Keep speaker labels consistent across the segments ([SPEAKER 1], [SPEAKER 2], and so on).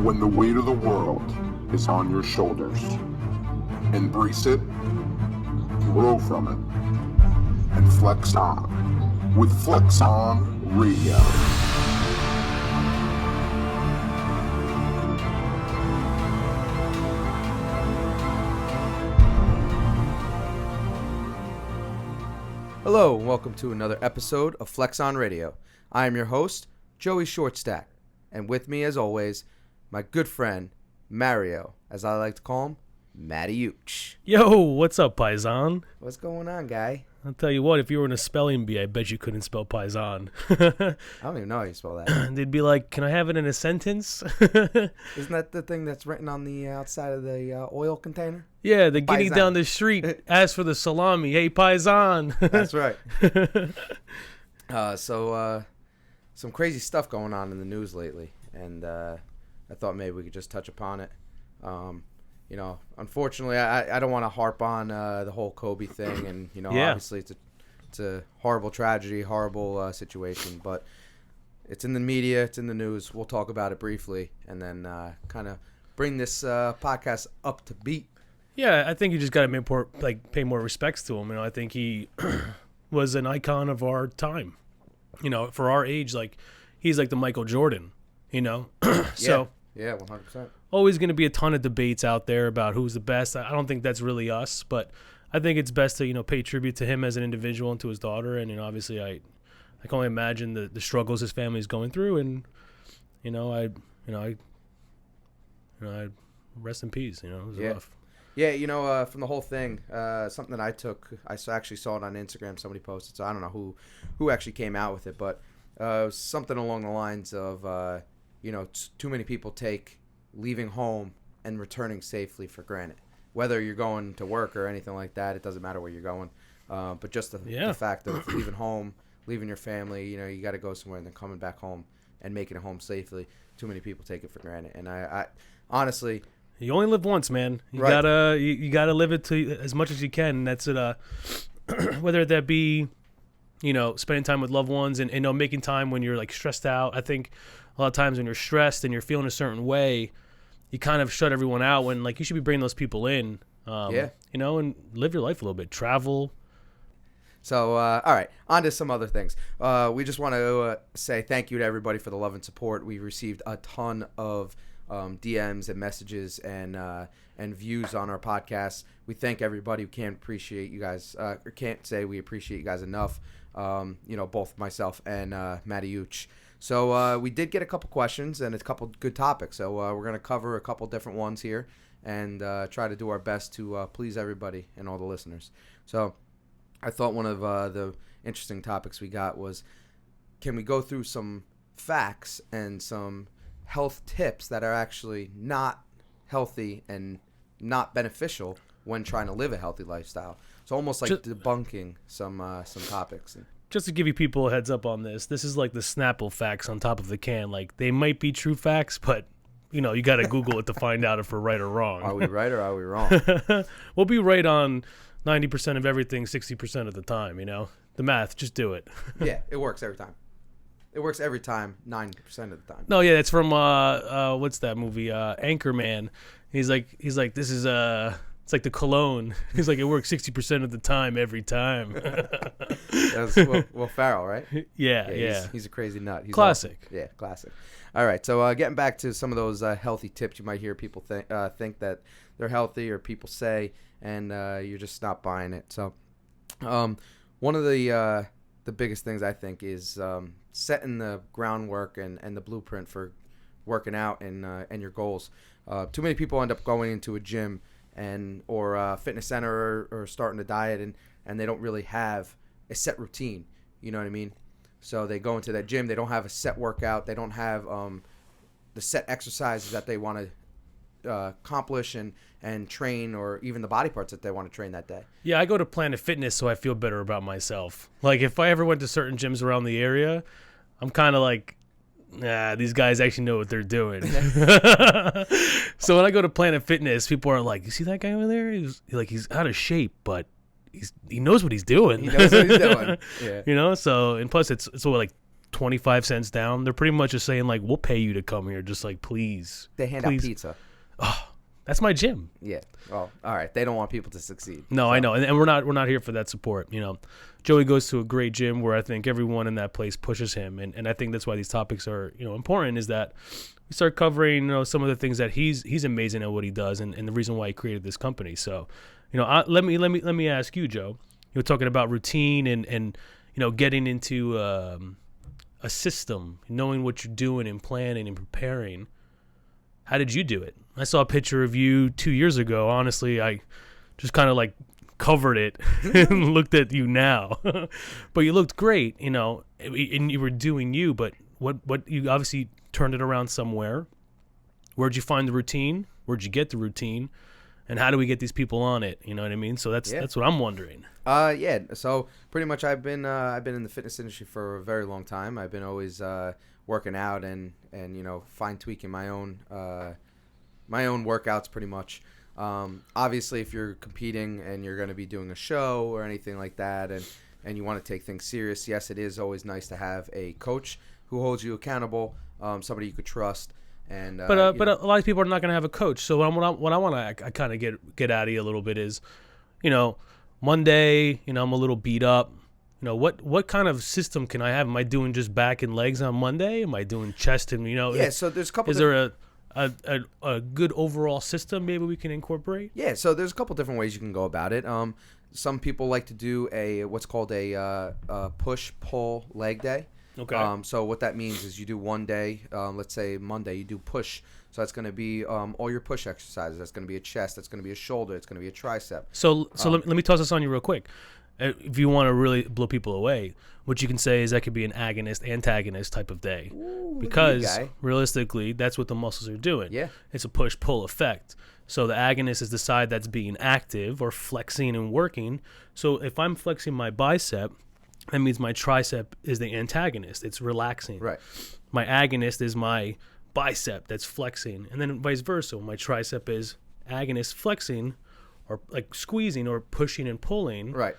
[SPEAKER 1] when the weight of the world is on your shoulders. Embrace it, grow from it, and flex on with FlexOn Radio.
[SPEAKER 2] Hello, and welcome to another episode of FlexOn Radio. I am your host, Joey Shortstack, and with me, as always, my good friend, Mario, as I like to call him, Matty Ooch.
[SPEAKER 3] Yo, what's up, Paisan?
[SPEAKER 2] What's going on, guy?
[SPEAKER 3] I'll tell you what, if you were in a spelling bee, I bet you couldn't spell Paisan.
[SPEAKER 2] I don't even know how you spell that.
[SPEAKER 3] They'd be like, can I have it in a sentence?
[SPEAKER 2] Isn't that the thing that's written on the outside of the oil container?
[SPEAKER 3] Yeah, the guinea
[SPEAKER 2] Paisan.
[SPEAKER 3] down the street asked for the salami. Hey, Paisan.
[SPEAKER 2] That's right. So some crazy stuff going on in the news lately, and I thought maybe we could just touch upon it. You know, unfortunately, I don't want to harp on the whole Kobe thing, and you know, obviously it's a horrible tragedy, horrible situation, but it's in the media, it's in the news. We'll talk about it briefly, and then kind of bring this podcast up to beat.
[SPEAKER 3] Yeah, I think you just got to pay more respects to him. You know, I think he was an icon of our time. You know, for our age, like he's like the Michael Jordan. You know, so
[SPEAKER 2] yeah, 100%.
[SPEAKER 3] Always going to be a ton of debates out there about who's the best. I don't think that's really us, but I think it's best to pay tribute to him as an individual and to his daughter. And obviously, I can only imagine the struggles his family is going through. And I rest in peace. It was rough.
[SPEAKER 2] Yeah, from the whole thing, something that I actually saw it on Instagram. Somebody posted, so I don't know who actually came out with it, but something along the lines of, too many people take leaving home and returning safely for granted. Whether you're going to work or anything like that, it doesn't matter where you're going. But just the fact of leaving home, leaving your family, you got to go somewhere and then coming back home and making it home safely. Too many people take it for granted, and I honestly.
[SPEAKER 3] You only live once, man. You
[SPEAKER 2] right.
[SPEAKER 3] gotta live it to as much as you can. And that's it. Whether that be, spending time with loved ones and making time when you're like stressed out. I think a lot of times when you're stressed and you're feeling a certain way, you kind of shut everyone out when like you should be bringing those people in. And live your life a little bit. Travel.
[SPEAKER 2] So, all right, on to some other things. We just want to say thank you to everybody for the love and support. We received a ton of DMs and messages and views on our podcast. We thank everybody. We can't appreciate you guys. Can't say we appreciate you guys enough. Both myself and Matty Ooch. So we did get a couple questions and a couple good topics. So we're going to cover a couple different ones here and try to do our best to please everybody and all the listeners. So I thought one of the interesting topics we got was, can we go through some facts and some health tips that are actually not healthy and not beneficial when trying to live a healthy lifestyle? So almost like debunking some topics.
[SPEAKER 3] Just to give you people a heads up on this is like the Snapple facts on top of the can. Like they might be true facts, but you got to Google it to find out if we're right or wrong.
[SPEAKER 2] Are we right or are we wrong?
[SPEAKER 3] We'll be right on 90% of everything 60% of the time, The math, just do it.
[SPEAKER 2] Yeah, it works every time. It works every time, 90% of the time.
[SPEAKER 3] No, yeah, it's from what's that movie? Anchorman. He's like, this is it's like the cologne. He's like, it works 60% of the time every time.
[SPEAKER 2] That's Will Ferrell, right?
[SPEAKER 3] Yeah.
[SPEAKER 2] He's a crazy nut. He's
[SPEAKER 3] classic.
[SPEAKER 2] Awesome. Yeah, classic. All right, so getting back to some of those healthy tips you might hear people think that they're healthy or people say, and you're just not buying it. So one of the biggest things I think is setting the groundwork and the blueprint for working out and your goals. Too many people end up going into a gym or a fitness center or starting a diet and they don't really have a set routine. You know what I mean? So they go into that gym, they don't have a set workout, they don't have the set exercises that they want to accomplish and train, or even the body parts that they want to train that day.
[SPEAKER 3] Yeah, I go to Planet Fitness so I feel better about myself. Like if I ever went to certain gyms around the area, I'm kind of like, nah, these guys actually know what they're doing. So when I go to Planet Fitness, people are like, you see that guy over there? He's out of shape, but he knows what he's doing.
[SPEAKER 2] He knows what he's doing. Yeah.
[SPEAKER 3] So, and plus it's all like 25 cents down. They're pretty much just saying like, we'll pay you to come here. Just like, please.
[SPEAKER 2] They hand
[SPEAKER 3] please.
[SPEAKER 2] out pizza.
[SPEAKER 3] That's my gym.
[SPEAKER 2] Yeah. Well, all right. They don't want people to succeed.
[SPEAKER 3] No, so. I know, and we're not here for that support. Joey goes to a great gym where I think everyone in that place pushes him, and I think that's why these topics are important. Is that we start covering some of the things that he's amazing at what he does, and the reason why he created this company. So, let me ask you, Joe. You were talking about routine and getting into a system, knowing what you're doing and planning and preparing. How did you do it? I saw a picture of you 2 years ago. Honestly, I just kind of like covered it and looked at you now. But you looked great, and you were doing you. But what you obviously turned it around somewhere. Where'd you find the routine? Where'd you get the routine? And how do we get these people on it? You know what I mean? So that's what I'm wondering.
[SPEAKER 2] Yeah. So pretty much I've been in the fitness industry for a very long time. I've been always working out and fine tweaking my own workouts pretty much. Obviously, if you're competing and you're going to be doing a show or anything like that, and you want to take things serious, yes, it is always nice to have a coach who holds you accountable, somebody you could trust. And
[SPEAKER 3] but a lot of people are not going to have a coach. So what I want to kind of get out of you a little bit is, Monday, I'm a little beat up. What kind of system can I have? Am I doing just back and legs on Monday? Am I doing chest and
[SPEAKER 2] Yeah, so there's a couple.
[SPEAKER 3] Is there a good overall system maybe we can incorporate?
[SPEAKER 2] Yeah, so there's a couple different ways you can go about it. Some people like to do what's called a push-pull leg day.
[SPEAKER 3] Okay.
[SPEAKER 2] So what that means is you do one day, let's say Monday, you do push. So that's going to be all your push exercises. That's going to be a chest. That's going to be a shoulder. It's going to be a tricep.
[SPEAKER 3] So let me toss this on you real quick. If you want to really blow people away, what you can say is that could be an agonist-antagonist type of day.
[SPEAKER 2] Ooh,
[SPEAKER 3] because realistically, that's what the muscles are doing.
[SPEAKER 2] Yeah.
[SPEAKER 3] It's a push-pull effect. So the agonist is the side that's being active or flexing and working. So if I'm flexing my bicep, that means my tricep is the antagonist. It's relaxing.
[SPEAKER 2] Right.
[SPEAKER 3] My agonist is my bicep that's flexing. And then vice versa. My tricep is agonist flexing or like squeezing or pushing and pulling.
[SPEAKER 2] Right.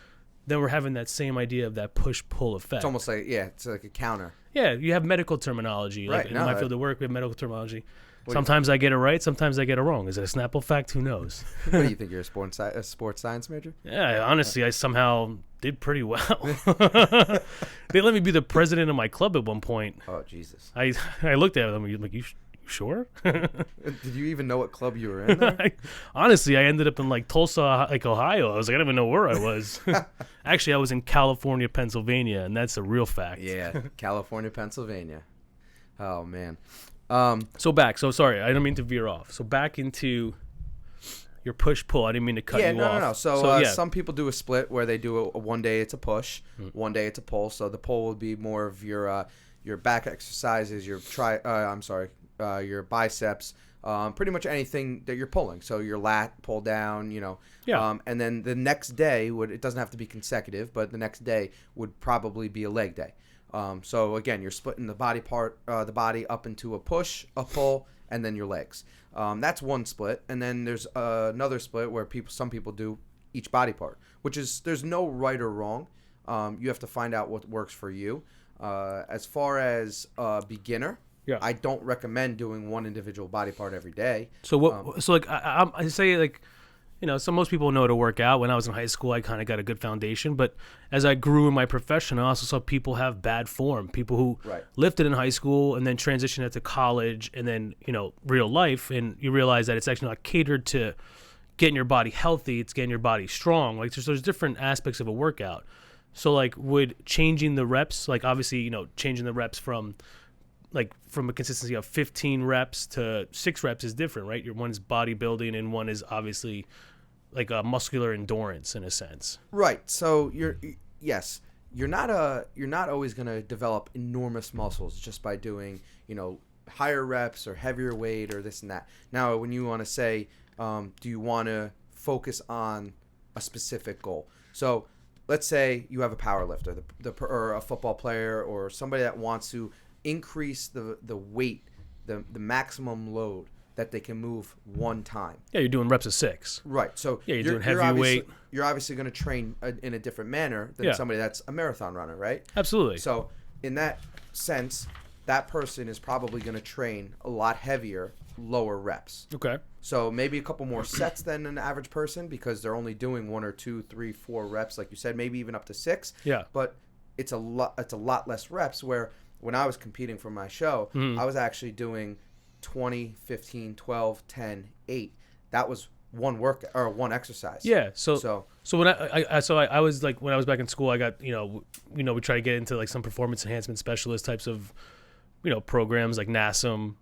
[SPEAKER 3] Then we're having that same idea of that push-pull effect.
[SPEAKER 2] It's almost like, it's like a counter.
[SPEAKER 3] Yeah, you have medical terminology.
[SPEAKER 2] Right.
[SPEAKER 3] Like in my field of work, we have medical terminology. Sometimes I get it right, sometimes I get it wrong. Is it a Snapple fact? Who knows?
[SPEAKER 2] What do you think? You're a sports science major?
[SPEAKER 3] Yeah, honestly, I somehow did pretty well. They let me be the president of my club at one point.
[SPEAKER 2] Oh, Jesus.
[SPEAKER 3] I looked at them like, you sure?
[SPEAKER 2] Did you even know what club you were in there?
[SPEAKER 3] Honestly, I ended up in like Tulsa, like Ohio. I was like, I don't even know where I was. Actually, I was in California, Pennsylvania, and that's a real fact.
[SPEAKER 2] Yeah, California, Pennsylvania. Oh, man.
[SPEAKER 3] So sorry, I don't mean to veer off. So back into your push-pull. I didn't mean to cut you off.
[SPEAKER 2] No. So some people do a split where they do a one day it's a push, one day it's a pull. So the pull would be more of your back exercises, your your biceps, pretty much anything that you're pulling. So your lat pull down,
[SPEAKER 3] Yeah.
[SPEAKER 2] And then the next day it doesn't have to be consecutive, but the next day would probably be a leg day. So again, you're splitting the body up into a push, a pull, and then your legs. That's one split, and then there's another split where some people do each body part, which is there's no right or wrong. You have to find out what works for you. As far as a beginner, I don't recommend doing one individual body part every day.
[SPEAKER 3] So what? So like I say like. So most people know how to work out. When I was in high school, I kind of got a good foundation. But as I grew in my profession, I also saw people have bad form. People who lifted in high school and then transitioned into college and then, real life. And you realize that it's actually not catered to getting your body healthy. It's getting your body strong. Like there's different aspects of a workout. So like would changing the reps, like obviously, changing the reps from a consistency of 15 reps to 6 reps is different, right? One is bodybuilding and one is obviously like a muscular endurance in a sense.
[SPEAKER 2] Right. So you're not always going to develop enormous muscles just by doing, higher reps or heavier weight or this and that. Now, when you want to say, do you want to focus on a specific goal? So let's say you have a power lifter, or a football player or somebody that wants to increase the weight, the maximum load that they can move one time.
[SPEAKER 3] Yeah, you're doing reps of 6.
[SPEAKER 2] Right. So
[SPEAKER 3] you're doing heavy weight.
[SPEAKER 2] You're obviously going to train in a different manner than somebody that's a marathon runner, right?
[SPEAKER 3] Absolutely.
[SPEAKER 2] So in that sense, that person is probably going to train a lot heavier, lower reps.
[SPEAKER 3] Okay.
[SPEAKER 2] So maybe a couple more sets than an average person because they're only doing 1 or 2, 3, 4 reps, like you said, maybe even up to 6.
[SPEAKER 3] Yeah.
[SPEAKER 2] But it's a lot less reps. Where when I was competing for my show, I was actually doing 20, 15, 12, 10, 8. That was one exercise.
[SPEAKER 3] Yeah. So when I was like, when I was back in school, I got, we try to get into like some performance enhancement specialist types of, programs like NASM,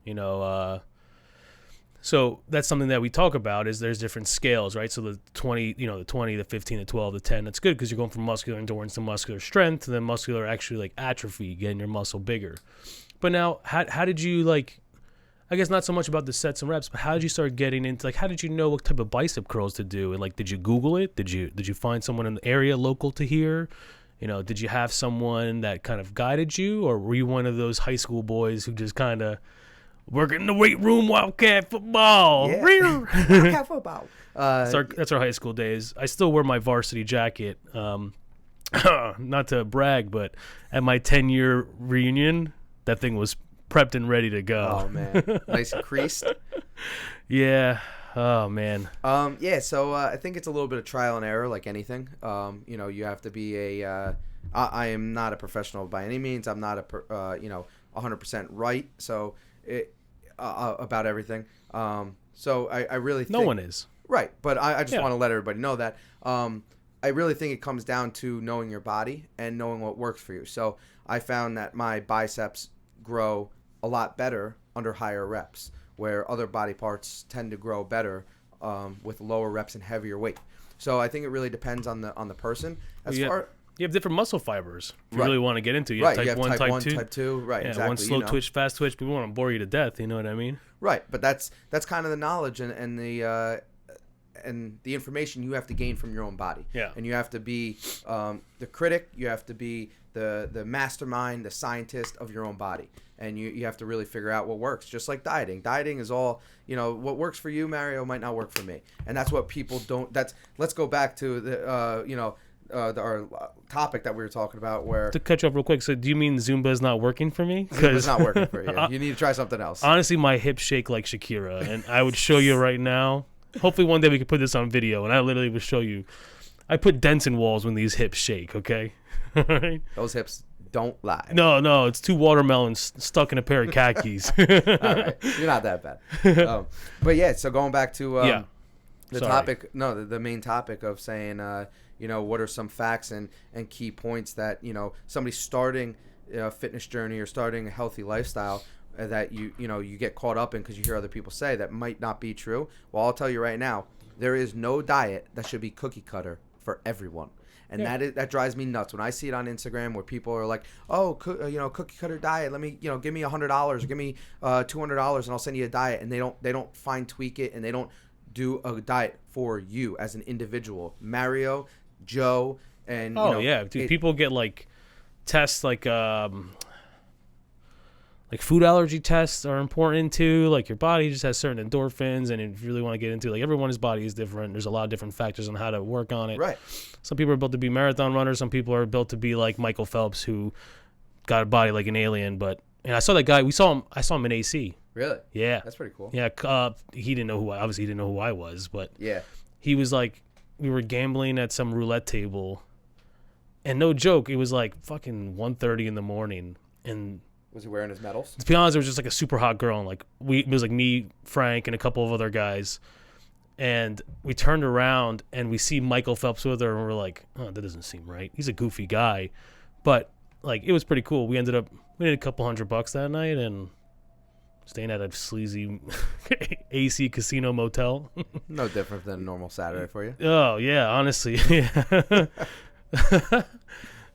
[SPEAKER 3] so that's something that we talk about is there's different scales, right? So the 20, the 20, the 15, the 12, the 10, that's good because you're going from muscular endurance to muscular strength to then muscular actually like atrophy, getting your muscle bigger. But now, how did you like, I guess not so much about the sets and reps, but how did you start getting into, like, how did you know what type of bicep curls to do? And like, did you Google it? Did you find someone in the area local to here? Did you have someone that kind of guided you, or were you one of those high school boys who just kind of working in the weight room, Wildcat football?
[SPEAKER 2] Yeah. Wildcat football.
[SPEAKER 3] That's our high school days. I still wear my varsity jacket. Not to brag, but at my 10-year reunion, that thing was prepped and ready to go.
[SPEAKER 2] Oh man, nice and creased.
[SPEAKER 3] Yeah. Oh man.
[SPEAKER 2] Yeah. So I think it's a little bit of trial and error, like anything. You have to be I am not a professional by any means. I'm not 100% right. So about everything. So I really think,
[SPEAKER 3] no one is
[SPEAKER 2] right, but I just want to let everybody know that. I really think it comes down to knowing your body and knowing what works for you. So I found that my biceps grow a lot better under higher reps, where other body parts tend to grow better with lower reps and heavier weight. So I think it really depends on the person.
[SPEAKER 3] You have different muscle fibers if you
[SPEAKER 2] Right.
[SPEAKER 3] really want to get into. You
[SPEAKER 2] Right,
[SPEAKER 3] have
[SPEAKER 2] you have
[SPEAKER 3] type 1,
[SPEAKER 2] type 1,
[SPEAKER 3] type 2.
[SPEAKER 2] type 2, right,
[SPEAKER 3] Yeah,
[SPEAKER 2] exactly.
[SPEAKER 3] one slow twitch, fast twitch. We don't want to bore you to death, you know what I mean?
[SPEAKER 2] Right, but that's kind of the knowledge and the information you have to gain from your own body.
[SPEAKER 3] Yeah.
[SPEAKER 2] And you have to be the critic. You have to be the mastermind, the scientist of your own body. And you have to really figure out what works. Just like dieting. Dieting is all, what works for you, Mario, might not work for me. And that's what people don't. Let's go back to the our topic that we were talking about, where
[SPEAKER 3] To catch up real quick, so do you mean Zumba is not working for me?
[SPEAKER 2] it's not working for you. You need to try something else.
[SPEAKER 3] Honestly, my hips shake like Shakira, and I would show you right now. Hopefully one day we could put this on video, and I literally would show you. I put dents in walls when these hips shake, okay? All right?
[SPEAKER 2] Those hips don't lie.
[SPEAKER 3] No, it's 2 watermelons stuck in a pair of khakis.
[SPEAKER 2] All right. You're not that bad. But yeah, so going back to the
[SPEAKER 3] Sorry.
[SPEAKER 2] topic, the main topic of saying, what are some facts and key points that, somebody starting a fitness journey or starting a healthy lifestyle that you get caught up in because you hear other people say that might not be true. Well, I'll tell you right now, there is no diet that should be cookie cutter for everyone. And that drives me nuts when I see it on Instagram where people are like, oh, cookie cutter diet. Let me, give me $100 or give me $200 and I'll send you a diet. And they don't fine tweak it and they don't do a diet for you as an individual. Mario, Joe, and
[SPEAKER 3] dude, people get like tests like food allergy tests are important too. Like your body just has certain endorphins, and if you really want to get into, like, everyone's body is different. There's a lot of different factors on how to work on it.
[SPEAKER 2] Right.
[SPEAKER 3] Some people are built to be marathon runners. Some people are built to be like Michael Phelps, who got a body like an alien. And I saw that guy. I saw him in AC.
[SPEAKER 2] Really?
[SPEAKER 3] Yeah.
[SPEAKER 2] That's pretty cool.
[SPEAKER 3] Yeah. He didn't know he didn't know who I was, but
[SPEAKER 2] Yeah.
[SPEAKER 3] he was like, we were gambling at some roulette table, and no joke, it was like fucking 1:30 in the morning, and
[SPEAKER 2] Was he wearing his medals?
[SPEAKER 3] to be honest, it was just like a super hot girl, and like it was like me, Frank, and a couple of other guys, and we turned around and we see Michael Phelps with her, and we're like, oh, that doesn't seem right. He's a goofy guy, but like it was pretty cool. We made a couple $100 that night and staying at a sleazy AC casino motel.
[SPEAKER 2] No different than a normal Saturday for you.
[SPEAKER 3] Oh yeah, honestly, yeah.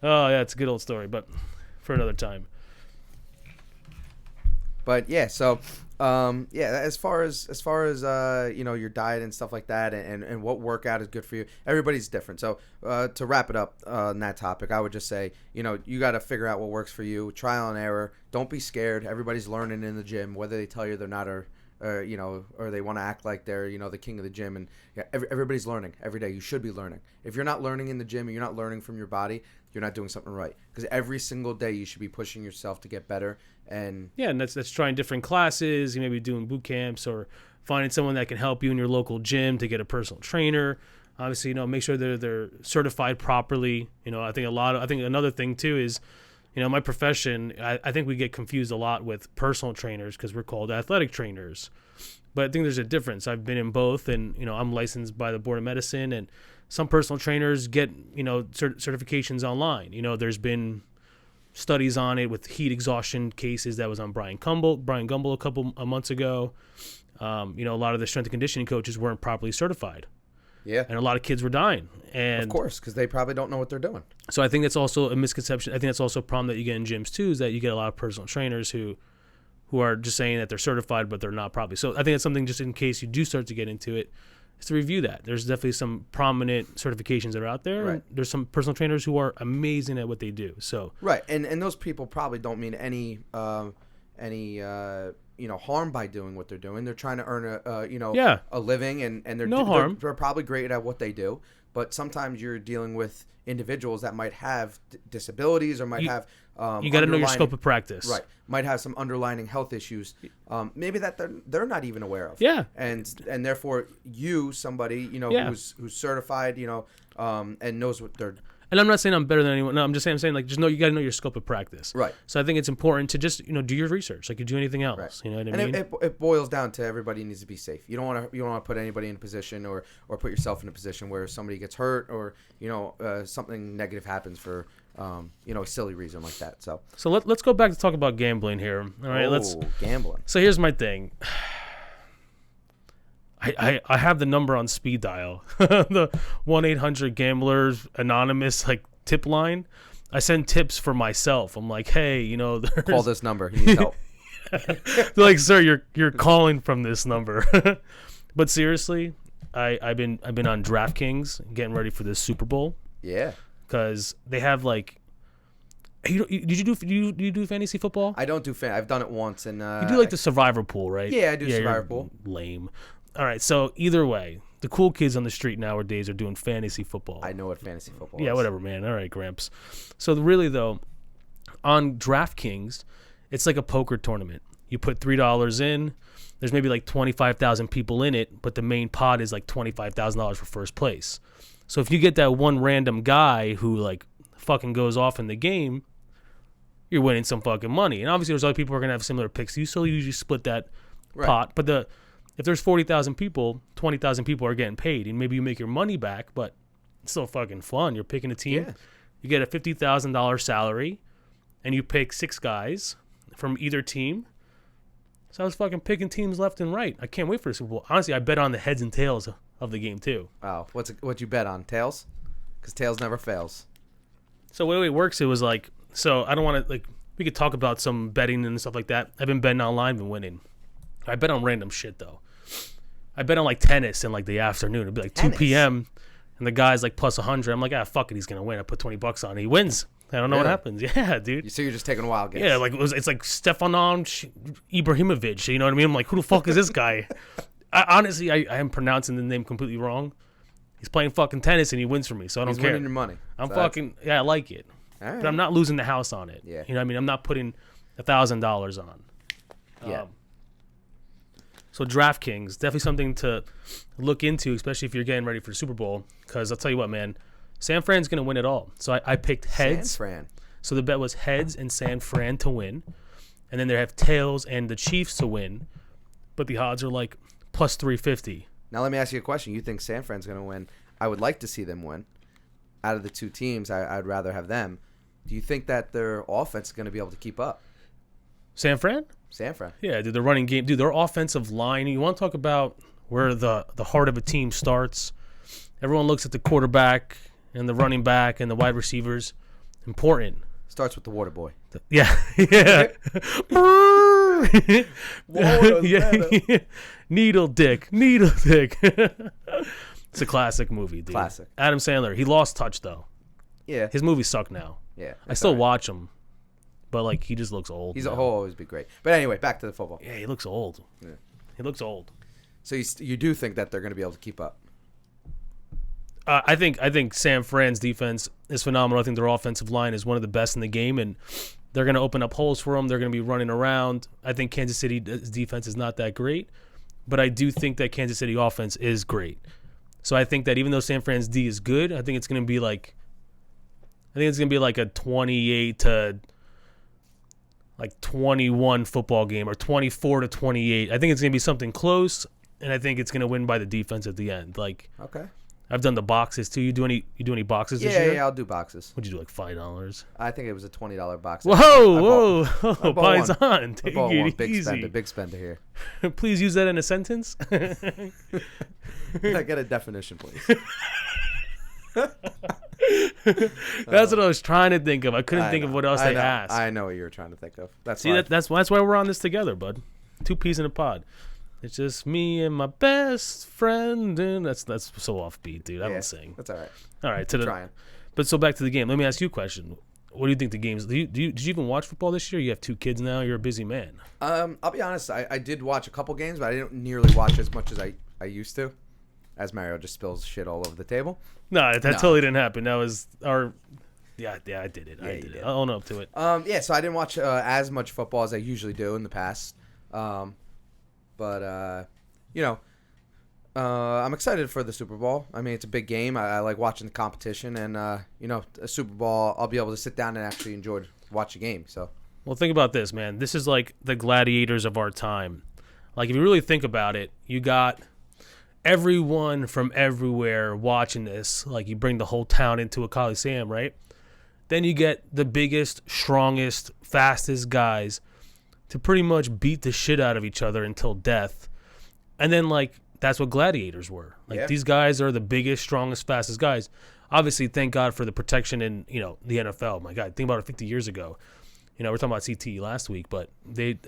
[SPEAKER 3] Oh yeah, it's a good old story, but for another time.
[SPEAKER 2] But yeah, so as far as your diet and stuff like that, and what workout is good for you, everybody's different. So to wrap it up on that topic, I would just say, you got to figure out what works for you. Trial and error. Don't be scared. Everybody's learning in the gym, whether they tell you they're not or or they want to act like they're, the king of the gym. And everybody's learning every day. You should be learning. If you're not learning in the gym and you're not learning from your body, you're not doing something right. Because every single day you should be pushing yourself to get better. And
[SPEAKER 3] that's trying different classes. You may be doing boot camps or finding someone that can help you in your local gym to get a personal trainer. Obviously, make sure they're certified properly. I think another thing too is, my profession, I think we get confused a lot with personal trainers because we're called athletic trainers. But I think there's a difference. I've been in both, and, I'm licensed by the Board of Medicine, and some personal trainers get, certifications online. There's been studies on it with heat exhaustion cases that was on Brian Gumbel a couple of months ago. A lot of the strength and conditioning coaches weren't properly certified.
[SPEAKER 2] Yeah.
[SPEAKER 3] And a lot of kids were dying. And
[SPEAKER 2] of course, because they probably don't know what they're doing.
[SPEAKER 3] So I think that's also a misconception. I think that's also a problem that you get in gyms too, is that you get a lot of personal trainers who are just saying that they're certified, but they're not probably. So I think it's something, just in case you do start to get into it, is to review that. There's definitely some prominent certifications that are out there.
[SPEAKER 2] Right.
[SPEAKER 3] And there's some personal trainers who are amazing at what they do. So
[SPEAKER 2] right, and those people probably don't mean any harm by doing what they're doing. They're trying to earn a living, and they're probably great at what they do. But sometimes you're dealing with individuals that might have disabilities or might have
[SPEAKER 3] you got to know your scope of practice.
[SPEAKER 2] Right, might have some underlying health issues, maybe that they're not even aware of.
[SPEAKER 3] Yeah,
[SPEAKER 2] and therefore somebody who's certified, and knows what they're.
[SPEAKER 3] And I'm not saying I'm better than anyone. No, I'm just saying just know you got to know your scope of practice.
[SPEAKER 2] Right.
[SPEAKER 3] So I think it's important to just do your research like you do anything else.
[SPEAKER 2] Right.
[SPEAKER 3] You know what I
[SPEAKER 2] mean?
[SPEAKER 3] And
[SPEAKER 2] it boils down to everybody needs to be safe. You don't want to put anybody in a position or put yourself in a position where somebody gets hurt or something negative happens for a silly reason like that. So
[SPEAKER 3] let's go back to talk about gambling here. All right.
[SPEAKER 2] Gambling.
[SPEAKER 3] So here's my thing. I have the number on speed dial, the 1-800-GAMBLERS Anonymous tip line. I send tips for myself. I'm like, hey,
[SPEAKER 2] call this number. He needs help.
[SPEAKER 3] They're like, sir, you're calling from this number. But seriously, I've been on DraftKings getting ready for this Super Bowl.
[SPEAKER 2] Yeah, because
[SPEAKER 3] they have do you do fantasy football?
[SPEAKER 2] I don't do I've done it once, and
[SPEAKER 3] you do the survivor pool, right?
[SPEAKER 2] Yeah, I do survivor pool.
[SPEAKER 3] Lame. All right, so either way, the cool kids on the street nowadays are doing fantasy football.
[SPEAKER 2] I know what fantasy football is.
[SPEAKER 3] Yeah, whatever, man. All right, Gramps. So really, though, on DraftKings, it's like a poker tournament. You put $3 in. There's maybe 25,000 people in it, but the main pot is $25,000 for first place. So if you get that one random guy who fucking goes off in the game, you're winning some fucking money. And obviously, there's other people who are gonna have similar picks to you, so you usually split that pot. But if there's 40,000 people, 20,000 people are getting paid, and maybe you make your money back, but it's still fucking fun. You're picking a team.
[SPEAKER 2] Yeah.
[SPEAKER 3] You get a $50,000 salary, and you pick 6 guys from either team. So I was fucking picking teams left and right. I can't wait for the Super Bowl. Honestly, I bet on the heads and tails of the game too.
[SPEAKER 2] Wow, what'd you bet on? Tails? Because tails never fails.
[SPEAKER 3] So the way it works, it was so I don't want to we could talk about some betting and stuff like that. I've been betting online, been winning. I bet on random shit though. I bet on tennis in the afternoon. It'd be 2 p.m. and the guy's plus 100. I'm like, fuck it, he's gonna win. I put $20 on it. He wins. I don't know what happens. Yeah, dude.
[SPEAKER 2] So you're just taking a wild guess.
[SPEAKER 3] Yeah, it's Stefanon Ibrahimovic. You know what I mean? I'm like, who the fuck is this guy? Honestly, I am pronouncing the name completely wrong. He's playing fucking tennis and he wins for me, so I don't care.
[SPEAKER 2] He's winning your money.
[SPEAKER 3] I'm I like it.
[SPEAKER 2] All right.
[SPEAKER 3] But I'm not losing the house on it.
[SPEAKER 2] Yeah.
[SPEAKER 3] You know what I mean? I'm not putting $1,000 on.
[SPEAKER 2] Yeah.
[SPEAKER 3] So DraftKings, definitely something to look into, especially if you're getting ready for the Super Bowl. Because I'll tell you what, man, San Fran's going to win it all. So I picked heads.
[SPEAKER 2] San Fran.
[SPEAKER 3] So the bet was heads and San Fran to win. And then they have tails and the Chiefs to win. But the odds are plus 350.
[SPEAKER 2] Now let me ask you a question. You think San Fran's going to win? I would like to see them win. Out of the two teams, I'd rather have them. Do you think that their offense is going to be able to keep up?
[SPEAKER 3] San Fran?
[SPEAKER 2] San Fran.
[SPEAKER 3] Yeah, dude, the running game. Dude, their offensive line. You want to talk about where the heart of a team starts? Everyone looks at the quarterback and the running back and the wide receivers. Important.
[SPEAKER 2] Starts with the water boy.
[SPEAKER 3] Yeah. Yeah. Yeah. Needle dick. It's a classic movie, dude.
[SPEAKER 2] Classic.
[SPEAKER 3] Adam Sandler. He lost touch, though.
[SPEAKER 2] Yeah.
[SPEAKER 3] His movies suck now.
[SPEAKER 2] Yeah.
[SPEAKER 3] I still watch them, but he just looks old.
[SPEAKER 2] He'll always be great. But anyway, back to the football.
[SPEAKER 3] Yeah, he looks old.
[SPEAKER 2] Yeah.
[SPEAKER 3] He looks old.
[SPEAKER 2] So you do think that they're going to be able to keep up?
[SPEAKER 3] I think San Fran's defense is phenomenal. I think their offensive line is one of the best in the game, and they're going to open up holes for them. They're going to be running around. I think Kansas City's defense is not that great, but I do think that Kansas City offense is great. So I think that even though San Fran's D is good, I think it's going to be like a 28 to like 21 football game or 24 to 28. I think it's going to be something close, and I think it's going to win by the defense at the end. Like,
[SPEAKER 2] okay.
[SPEAKER 3] I've done the boxes too. You do any boxes this year?
[SPEAKER 2] Yeah, I'll do boxes.
[SPEAKER 3] What'd you do, like $5?
[SPEAKER 2] I think it was a $20 box.
[SPEAKER 3] Whoa,
[SPEAKER 2] I
[SPEAKER 3] Paisan, take
[SPEAKER 2] bought one.
[SPEAKER 3] it easy.
[SPEAKER 2] Big spender here.
[SPEAKER 3] Please use that in a sentence.
[SPEAKER 2] Can I get a definition, please?
[SPEAKER 3] That's what I was trying to think of. I couldn't think of what else they asked.
[SPEAKER 2] I know what you were trying to think of.
[SPEAKER 3] That's why we're on this together, bud. 2 peas in a pod. It's just me and my best friend, and that's so offbeat, dude. I don't sing.
[SPEAKER 2] That's all right.
[SPEAKER 3] All right,
[SPEAKER 2] trying.
[SPEAKER 3] But so back to the game. Let me ask you a question. What do you think the game's? Did you even watch football this year? You have 2 kids now. You're a busy man.
[SPEAKER 2] I'll be honest. I did watch a couple games, but I didn't nearly watch as much as I used to. As Mario just spills shit all over the table.
[SPEAKER 3] No, that totally didn't happen. That was our. Yeah, I did it. I did it. I'll own up to it.
[SPEAKER 2] So I didn't watch as much football as I usually do in the past. But I'm excited for the Super Bowl. I mean, it's a big game. I like watching the competition, and a Super Bowl, I'll be able to sit down and actually watch a game. So,
[SPEAKER 3] well, think about this, man. This is like the gladiators of our time. Like, if you really think about it, you got everyone from everywhere watching this. Like, you bring the whole town into a Coliseum, right? Then you get the biggest, strongest, fastest guys to pretty much beat the shit out of each other until death. And then, like, that's what gladiators were. Like, these guys are the biggest, strongest, fastest guys. Obviously, thank God for the protection in, the NFL. My God, think about it 50 years ago. We're talking about CTE last week, but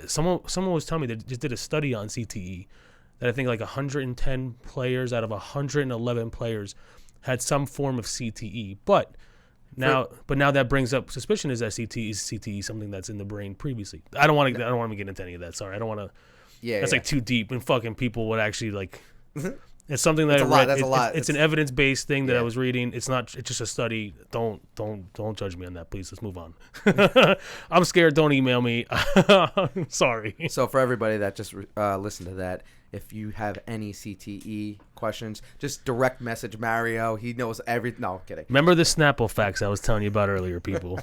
[SPEAKER 3] someone was telling me they just did a study on CTE that I think like 110 players out of 111 players had some form of CTE. But now that brings up suspicion is that CTE something that's in the brain previously. I don't want to get into any of that. Sorry, I don't want to. Yeah, that's like too deep, and fucking people would actually like. It's something that
[SPEAKER 2] That's a lot.
[SPEAKER 3] It's an evidence-based thing that I was reading. It's not. It's just a study. Don't judge me on that, please. Let's move on. I'm scared. Don't email me. Sorry.
[SPEAKER 2] So for everybody that just listened to that, if you have any CTE questions, just direct message Mario. He knows everything. No, I'm kidding.
[SPEAKER 3] Remember the Snapple facts I was telling you about earlier, people.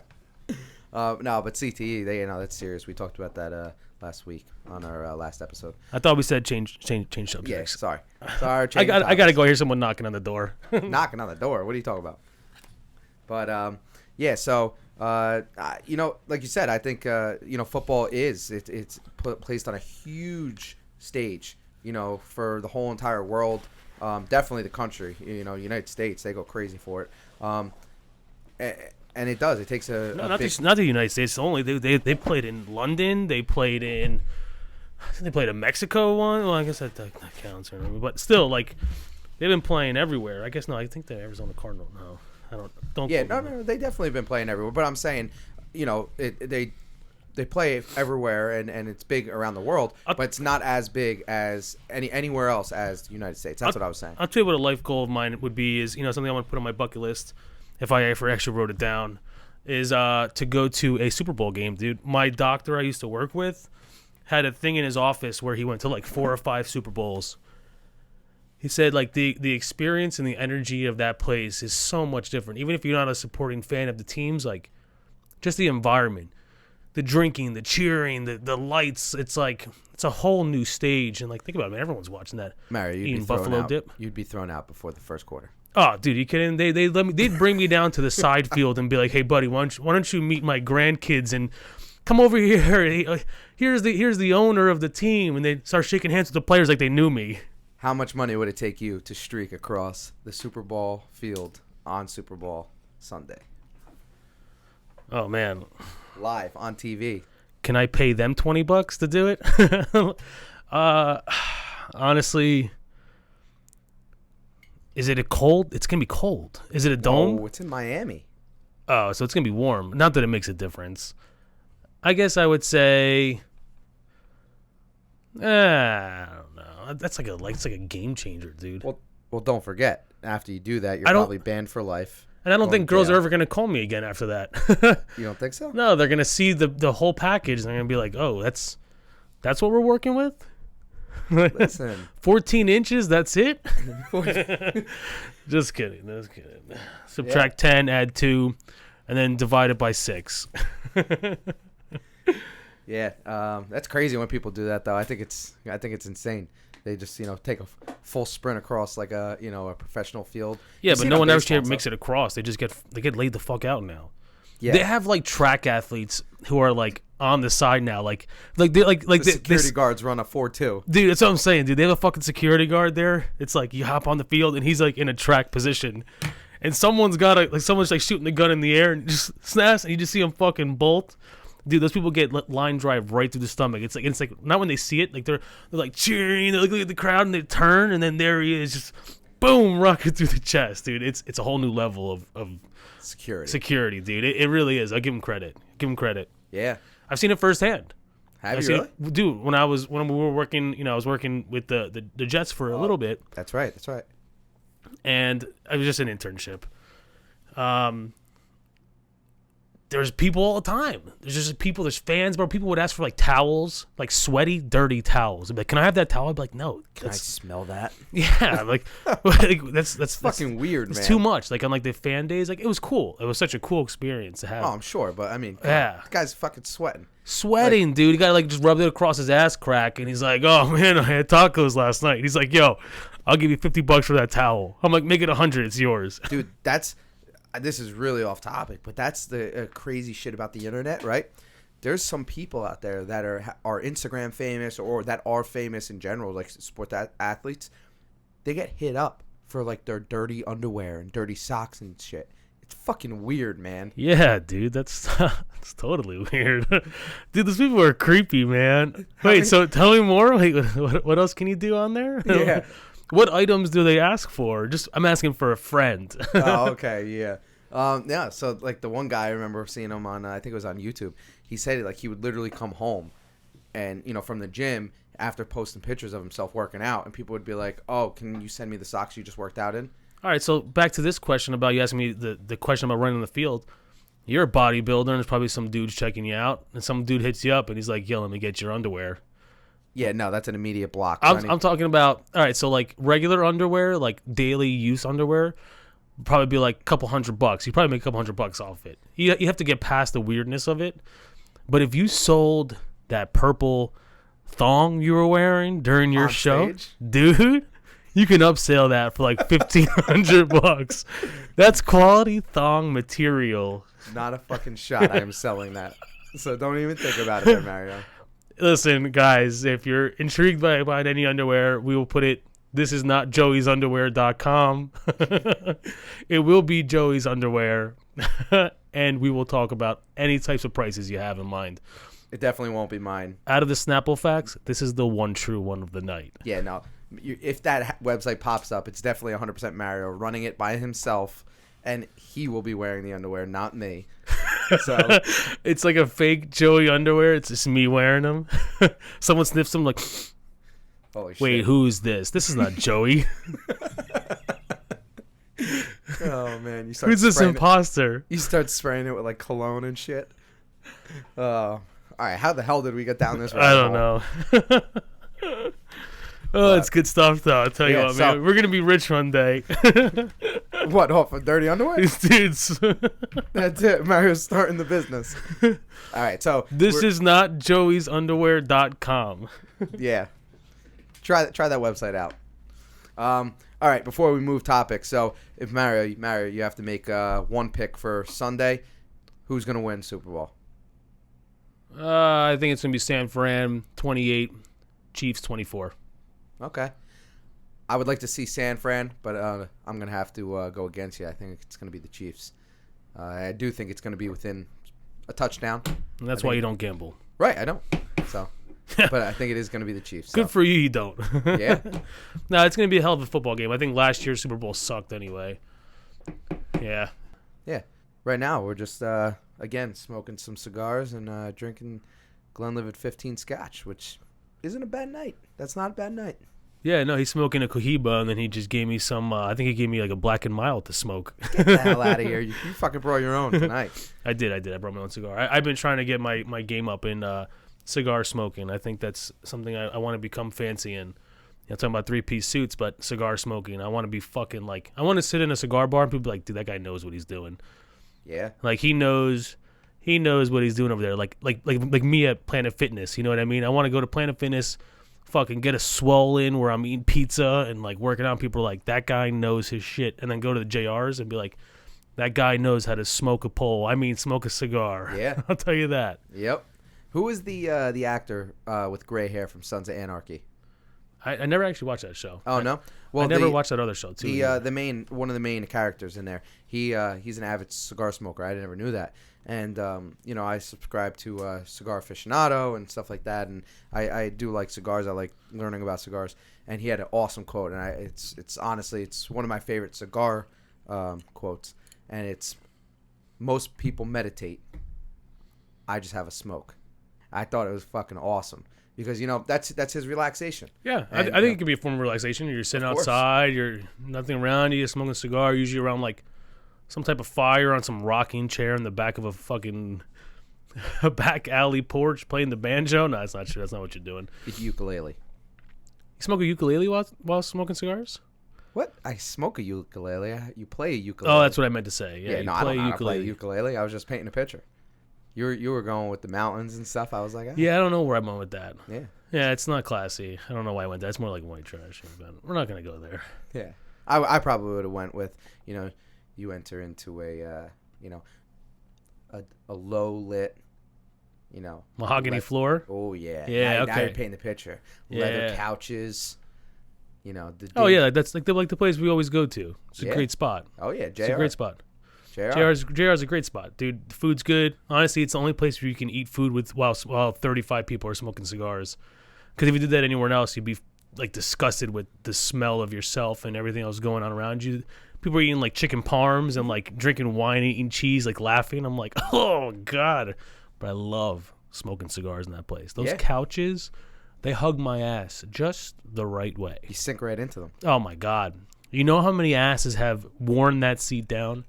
[SPEAKER 2] No, but CTE, that's serious. We talked about that last week on our last episode.
[SPEAKER 3] I thought we said change subjects.
[SPEAKER 2] Yeah, sorry.
[SPEAKER 3] I got to go hear someone knocking on the door.
[SPEAKER 2] Knocking on the door? What are you talking about? But so like you said, I think football it's placed on a huge stage. For the whole entire world, definitely the country. United States, they go crazy for it. And it does. It takes
[SPEAKER 3] not the United States only. They played in London. They played in. I think they played a Mexico one. Well, I guess that counts. But still, like, they've been playing everywhere. I guess no. I think the Arizona Cardinal. No, I don't.
[SPEAKER 2] Yeah, no. They definitely been playing everywhere. But I'm saying, they play everywhere and it's big around the world. But it's not as big as anywhere else as the United States. That's what I was saying.
[SPEAKER 3] I'll tell you what a life goal of mine would be is something I want to put on my bucket list. If I ever actually wrote it down, is to go to a Super Bowl game, dude. My doctor I used to work with had a thing in his office where he went to like 4 or 5 Super Bowls. He said like the experience and the energy of that place is so much different. Even if you're not a supporting fan of the teams, like just the environment, the drinking, the cheering, the lights, it's like it's a whole new stage. And like think about it, man, everyone's watching that.
[SPEAKER 2] Mario,
[SPEAKER 3] eating buffalo dip.
[SPEAKER 2] You'd be thrown out before the first quarter.
[SPEAKER 3] Oh, dude, you kidding? They'd bring me down to the side field and be like, "Hey, buddy, why don't you meet my grandkids and come over here? Here's the owner of the team," and they start shaking hands with the players like they knew me.
[SPEAKER 2] How much money would it take you to streak across the Super Bowl field on Super Bowl Sunday?
[SPEAKER 3] Oh man,
[SPEAKER 2] live on TV.
[SPEAKER 3] Can I pay them $20 to do it? Honestly. Is it a cold? It's going to be cold. Is it a dome?
[SPEAKER 2] Oh, it's in Miami.
[SPEAKER 3] Oh, so it's going to be warm. Not that it makes a difference. I guess I would say, I don't That's like a game changer, dude.
[SPEAKER 2] Well, don't forget. After you do that, you're
[SPEAKER 3] I don't-
[SPEAKER 2] probably banned for life.
[SPEAKER 3] And I don't
[SPEAKER 2] going
[SPEAKER 3] think
[SPEAKER 2] to
[SPEAKER 3] girls
[SPEAKER 2] jail.
[SPEAKER 3] are ever gonna call me again after that.
[SPEAKER 2] You don't think so?
[SPEAKER 3] No, they're gonna see the whole package and they're gonna be like, oh, that's what we're working with.
[SPEAKER 2] Listen.
[SPEAKER 3] 14 inches, that's it. Just kidding. Subtract 10, add 2, and then divide it by 6.
[SPEAKER 2] Yeah, that's crazy when people do that though. I think it's insane. They just take a full sprint across like a professional field.
[SPEAKER 3] Yeah,
[SPEAKER 2] You
[SPEAKER 3] but
[SPEAKER 2] see
[SPEAKER 3] no
[SPEAKER 2] on
[SPEAKER 3] one ever
[SPEAKER 2] baseball and
[SPEAKER 3] makes
[SPEAKER 2] stuff.
[SPEAKER 3] it across. They get laid the fuck out now.
[SPEAKER 2] Yeah,
[SPEAKER 3] They have like track athletes who are like on the side now, like they
[SPEAKER 2] the security guards run a 4-2.
[SPEAKER 3] Dude, that's what I'm saying, dude. They have a fucking security guard there. It's like you hop on the field and he's like in a track position, and someone's like shooting the gun in the air and just snaps, and you just see him fucking bolt. Dude, those people get line drive right through the stomach. It's like not when they see it, like they're like cheering, they're looking at the crowd and they turn, and then there he is, just boom, rocket through the chest, dude. It's a whole new level of security, dude. It really is. I give him credit.
[SPEAKER 2] Yeah,
[SPEAKER 3] I've seen it firsthand.
[SPEAKER 2] have you really?
[SPEAKER 3] Dude, when we were working, I was working with the Jets for a little bit,
[SPEAKER 2] That's right.
[SPEAKER 3] and it was just an internship. There's people all the time. There's fans, bro. People would ask for like towels, like sweaty, dirty towels. I'd be like, can I have that towel? I'd be like, no.
[SPEAKER 2] Can I smell that?
[SPEAKER 3] Yeah, like that's
[SPEAKER 2] Fucking weird,
[SPEAKER 3] it's
[SPEAKER 2] man.
[SPEAKER 3] too much. Like on like the fan days, like it was cool. It was such a cool experience to have.
[SPEAKER 2] Oh, I'm sure, but I mean, come
[SPEAKER 3] Yeah.
[SPEAKER 2] on. This guy's fucking sweating.
[SPEAKER 3] Sweating, dude. He got like just rubbed it across his ass crack, and he's like, "Oh man, I had tacos last night." He's like, "Yo, I'll give you $50 for that towel." I'm like, "Make it 100. It's yours."
[SPEAKER 2] Dude, this is really off topic, but that's the crazy shit about the internet, right? There's some people out there that are Instagram famous or that are famous in general, like sport athletes. They get hit up for like their dirty underwear and dirty socks and shit. It's fucking weird, man.
[SPEAKER 3] Yeah, dude, that's totally weird. Dude, those people are creepy, man. Wait, so tell me more. Like, what else can you do on there?
[SPEAKER 2] Yeah.
[SPEAKER 3] What items do they ask for? I'm asking for a friend.
[SPEAKER 2] Oh, okay, yeah. Yeah, so like the one guy, I remember seeing him on, I think it was on YouTube. He said like he would literally come home and, from the gym after posting pictures of himself working out, and people would be like, oh, can you send me the socks you just worked out in?
[SPEAKER 3] All right, so back to this question about you asking me the question about running the field. You're a bodybuilder, and there's probably some dudes checking you out, and some dude hits you up, and he's like, yo, let me get your underwear.
[SPEAKER 2] Yeah, no, that's an immediate block.
[SPEAKER 3] I'm talking about, all right, so like regular underwear, like daily use underwear, would probably be like a couple $100. You probably make a couple $100 off it. You have to get past the weirdness of it. But if you sold that purple thong you were wearing during your
[SPEAKER 2] On
[SPEAKER 3] show,
[SPEAKER 2] stage?
[SPEAKER 3] dude, you can upsell that for like $1,500. That's quality thong material.
[SPEAKER 2] Not a fucking shot. I am selling that. So don't even think about it there, Mario.
[SPEAKER 3] Listen, guys, if you're intrigued by buying any underwear, we will put it. This is not joeysunderwear.com. It will be Joey's Underwear, and we will talk about any types of prices you have in mind.
[SPEAKER 2] It definitely won't be mine.
[SPEAKER 3] Out of the Snapple facts, this is the one true one of the night.
[SPEAKER 2] Yeah, no. If that website pops up, it's definitely 100% Mario running it by himself, and he will be wearing the underwear, not me. So
[SPEAKER 3] It's like a fake Joey underwear. It's just me wearing them. Someone sniffs them like,
[SPEAKER 2] holy shit.
[SPEAKER 3] wait, who's this? This is not Joey.
[SPEAKER 2] Oh man, you start
[SPEAKER 3] Who's this
[SPEAKER 2] spraying it-
[SPEAKER 3] imposter?
[SPEAKER 2] You start spraying it with like cologne and shit. All right, how the hell did we get down this road?
[SPEAKER 3] I don't know. Oh, it's good stuff, though. I'll tell you
[SPEAKER 2] Yeah,
[SPEAKER 3] what,
[SPEAKER 2] so-
[SPEAKER 3] man. We're going to be rich one day.
[SPEAKER 2] What, off of dirty underwear?
[SPEAKER 3] These dudes.
[SPEAKER 2] That's it. Mario's starting the business. All right, so
[SPEAKER 3] This is not joeysunderwear.com.
[SPEAKER 2] yeah. Try that website out. All right, before we move topics, so if Mario, you have to make one pick for Sunday. Who's gonna win Super Bowl?
[SPEAKER 3] I think it's going to be San Fran 28, Chiefs 24.
[SPEAKER 2] Okay. I would like to see San Fran, but I'm gonna have to go against you. I think it's gonna be the Chiefs. I do think it's gonna be within a touchdown.
[SPEAKER 3] And that's why you don't gamble.
[SPEAKER 2] Right, I don't. So, but I think it is gonna be the Chiefs.
[SPEAKER 3] Good for you don't.
[SPEAKER 2] Yeah.
[SPEAKER 3] No, it's going to be a hell of a football game. I think last year's Super Bowl sucked anyway. Yeah.
[SPEAKER 2] Yeah. Right now, we're just, again, smoking some cigars and drinking Glenlivet 15 Scotch, which isn't a bad night. That's not a bad night.
[SPEAKER 3] Yeah, no, he's smoking a Cohiba, and then he just gave me some. I think he gave me like a Black and Mild to smoke.
[SPEAKER 2] Get the hell out of here! You fucking brought your own tonight.
[SPEAKER 3] I did. I brought my own cigar. I've been trying to get my game up in cigar smoking. I think that's something I want to become fancy in. I'm talking about 3-piece suits, but cigar smoking. I want to be fucking like. I want to sit in a cigar bar and people be like, dude, that guy knows what he's doing.
[SPEAKER 2] Yeah.
[SPEAKER 3] Like he knows what he's doing over there. Like me at Planet Fitness. You know what I mean? I want to go to Planet Fitness. Fucking get a swole in where I'm eating pizza and like working out. People are like, that guy knows his shit, and then go to the JRs and be like, that guy knows how to smoke a pole. I mean, smoke a cigar.
[SPEAKER 2] Yeah,
[SPEAKER 3] I'll tell you that.
[SPEAKER 2] Yep. Who is the actor with gray hair from Sons of Anarchy?
[SPEAKER 3] I never actually watched that show.
[SPEAKER 2] Oh no,
[SPEAKER 3] well, I never watched that other show too.
[SPEAKER 2] One of the main characters in there. He's an avid cigar smoker. I never knew that. And, I subscribe to Cigar Aficionado and stuff like that. And I do like cigars. I like learning about cigars. And he had an awesome quote. And it's honestly, it's one of my favorite cigar quotes. And it's, most people meditate. I just have a smoke. I thought it was fucking awesome. Because, that's his relaxation.
[SPEAKER 3] Yeah,
[SPEAKER 2] And,
[SPEAKER 3] I think it could be a form of relaxation. You're sitting outside. You're nothing around you. You're smoking a cigar. Usually around like some type of fire on some rocking chair in the back of a fucking back alley porch playing the banjo. No, that's not true. That's not what you're doing.
[SPEAKER 2] The ukulele.
[SPEAKER 3] You smoke a ukulele while smoking cigars?
[SPEAKER 2] What? I smoke a ukulele. You play a ukulele.
[SPEAKER 3] Oh, that's what I meant to say. Yeah,
[SPEAKER 2] I don't know how to play a ukulele. I was just painting a picture. You were going with the mountains and stuff. I was like,
[SPEAKER 3] yeah, I don't know where I went with that.
[SPEAKER 2] Yeah.
[SPEAKER 3] Yeah, it's not classy. I don't know why I went there. It's more like white trash. But we're not going to go there.
[SPEAKER 2] Yeah. I probably would have went with, you enter into a low lit,
[SPEAKER 3] mahogany floor.
[SPEAKER 2] Oh yeah,
[SPEAKER 3] yeah.
[SPEAKER 2] Now
[SPEAKER 3] Okay.
[SPEAKER 2] you're painting the picture. Leather couches.
[SPEAKER 3] Oh yeah, that's like the place we always go to. It's a great spot.
[SPEAKER 2] Oh yeah, JR.
[SPEAKER 3] It's a great spot.
[SPEAKER 2] JR's
[SPEAKER 3] JR's a great spot, dude. The food's good. Honestly, it's the only place where you can eat food with while 35 people are smoking cigars. Because if you did that anywhere else, you'd be like disgusted with the smell of yourself and everything else going on around you. People are eating like chicken parms and like drinking wine, eating cheese, like laughing. I'm like, oh god. But I love smoking cigars in that place. Those couches, they hug my ass just the right way.
[SPEAKER 2] You sink right into them.
[SPEAKER 3] Oh my god. You know how many asses have worn that seat down?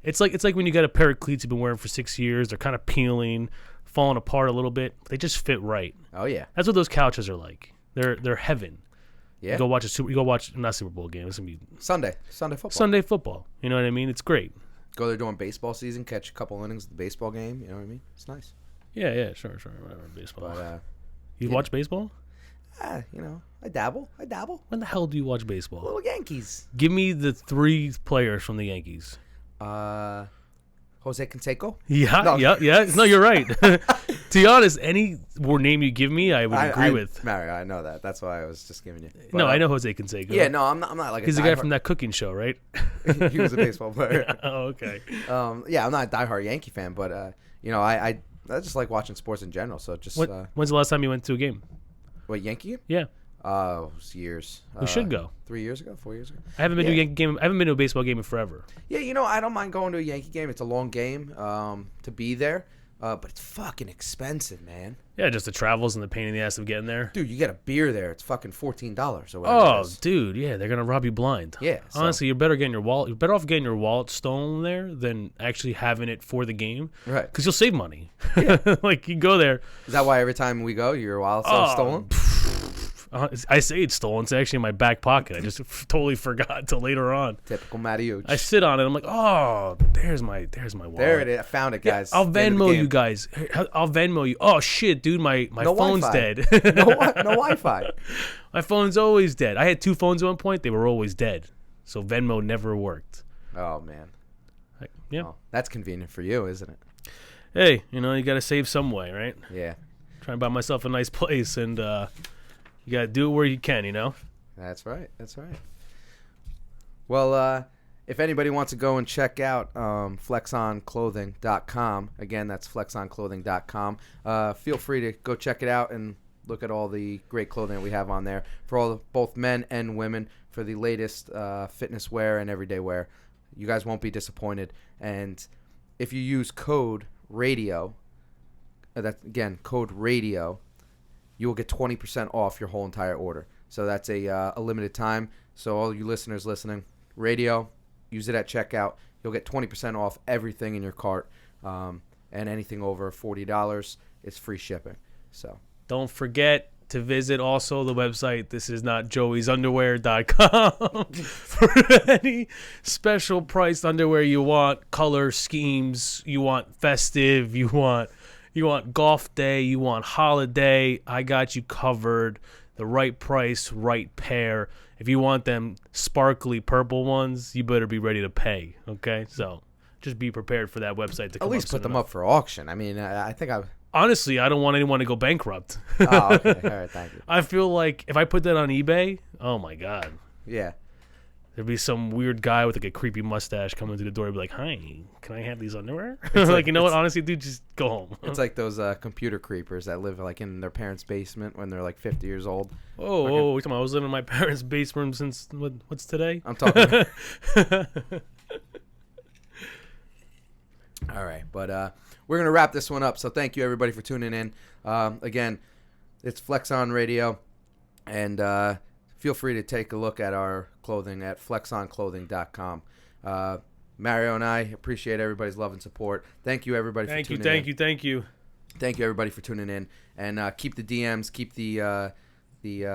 [SPEAKER 3] It's like when you got a pair of cleats you've been wearing for 6 years. They're kind of peeling, falling apart a little bit. They just fit right.
[SPEAKER 2] Oh yeah.
[SPEAKER 3] That's what those couches are like. They're heaven.
[SPEAKER 2] Yeah.
[SPEAKER 3] You go watch not Super Bowl game. It's gonna be
[SPEAKER 2] Sunday football.
[SPEAKER 3] Sunday football. You know what I mean? It's great.
[SPEAKER 2] Go there during baseball season, catch a couple innings of the baseball game. You know what I mean? It's nice.
[SPEAKER 3] Yeah, sure, whatever. Baseball.
[SPEAKER 2] But
[SPEAKER 3] you watch baseball?
[SPEAKER 2] I dabble.
[SPEAKER 3] When the hell do you watch baseball?
[SPEAKER 2] Little Yankees.
[SPEAKER 3] Give me the 3 players from the Yankees.
[SPEAKER 2] Jose Canseco.
[SPEAKER 3] Yeah. No, you're right. To be honest, any name you give me, I would agree with.
[SPEAKER 2] Mario, I know that. That's why I was just giving you. But,
[SPEAKER 3] no, I know Jose Canseco.
[SPEAKER 2] Yeah, no, I'm not like.
[SPEAKER 3] He's the guy from that cooking show, right?
[SPEAKER 2] He was a baseball player.
[SPEAKER 3] Oh, okay.
[SPEAKER 2] Yeah, I'm not a diehard Yankee fan, but I just like watching sports in general. So just.
[SPEAKER 3] When's the last time you went to a game?
[SPEAKER 2] What, Yankee game?
[SPEAKER 3] Yeah.
[SPEAKER 2] It was years.
[SPEAKER 3] We should go.
[SPEAKER 2] 3 years ago, 4 years ago.
[SPEAKER 3] I haven't been to a Yankee game. I haven't been to a baseball game in forever.
[SPEAKER 2] Yeah, I don't mind going to a Yankee game. It's a long game to be there, but it's fucking expensive, man.
[SPEAKER 3] Yeah, just the travels and the pain in the ass of getting there.
[SPEAKER 2] Dude, you get a beer there. It's fucking $14 or whatever.
[SPEAKER 3] Oh, dude, yeah, they're gonna rob you blind.
[SPEAKER 2] Yeah.
[SPEAKER 3] Honestly, you're better getting your wallet. You're better off getting your wallet stolen there than actually having it for the game.
[SPEAKER 2] Right.
[SPEAKER 3] Because you'll save money.
[SPEAKER 2] Yeah.
[SPEAKER 3] Like you go there.
[SPEAKER 2] Is that why every time we go, your wallet's stolen?
[SPEAKER 3] I say it's stolen. It's actually in my back pocket. I just totally forgot till later on.
[SPEAKER 2] Typical Matty.
[SPEAKER 3] I sit on it. I'm like, oh, there's my wallet.
[SPEAKER 2] There it is. I found it, guys.
[SPEAKER 3] Yeah, I'll Venmo you guys. I'll Venmo you. Oh shit, dude, my
[SPEAKER 2] no
[SPEAKER 3] phone's
[SPEAKER 2] Wi-Fi.
[SPEAKER 3] dead.
[SPEAKER 2] No Wi-Fi.
[SPEAKER 3] My phone's always dead. I had 2 phones at one point. They were always dead. So Venmo never worked.
[SPEAKER 2] Oh man.
[SPEAKER 3] Yeah.
[SPEAKER 2] Oh, that's convenient for you, isn't it?
[SPEAKER 3] Hey, you got to save some way, right?
[SPEAKER 2] Yeah.
[SPEAKER 3] Trying to buy myself a nice place, and you got to do it where you can,
[SPEAKER 2] That's right. Well, if anybody wants to go and check out FlexOnClothing.com, again, that's FlexOnClothing.com. Feel free to go check it out and look at all the great clothing that we have on there for both men and women for the latest fitness wear and everyday wear. You guys won't be disappointed. And if you use code RADIO, that's again code RADIO, you will get 20% off your whole entire order. So that's a limited time. So all you listeners listening, radio, use it at checkout. You'll get 20% off everything in your cart, and anything over $40 is free shipping. So
[SPEAKER 3] don't forget to visit also the website thisisnotjoeysunderwear.com for any special priced underwear you want, color schemes, you want festive, you want golf day, you want holiday. I got you covered. The right price, right pair. If you want them sparkly purple ones, you better be ready to pay. Okay, so just be prepared for that website to come
[SPEAKER 2] at least
[SPEAKER 3] up
[SPEAKER 2] put them up for auction. I mean, I think I've.
[SPEAKER 3] Honestly, I don't want anyone to go bankrupt.
[SPEAKER 2] Oh, okay. All right, thank you.
[SPEAKER 3] I feel like if I put that on eBay, oh my God.
[SPEAKER 2] Yeah.
[SPEAKER 3] There'd be some weird guy with like a creepy mustache coming through the door and be like, "Hi, can I have these underwear?" Like, you know what? Honestly, dude, just go home.
[SPEAKER 2] It's like those computer creepers that live like in their parents' basement when they're like 50 years old.
[SPEAKER 3] Oh, I was living in my parents' basement since what's today?
[SPEAKER 2] I'm talking. All right, but we're going to wrap this one up. So thank you, everybody, for tuning in. Again, it's FlexOn Radio, and feel free to take a look at our clothing at flexonclothing.com. Mario and I appreciate everybody's love and support. Thank you, everybody, for tuning in.
[SPEAKER 3] Thank you.
[SPEAKER 2] Thank you, everybody, for tuning in. And keep the DMs, keep the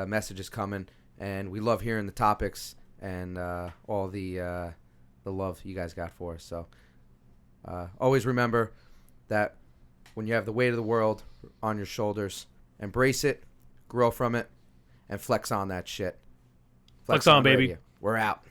[SPEAKER 2] messages coming. And we love hearing the topics and all the love you guys got for us. So always remember that when you have the weight of the world on your shoulders, embrace it, grow from it, and flex on that shit.
[SPEAKER 3] Flex on, baby.
[SPEAKER 2] Radio. We're out.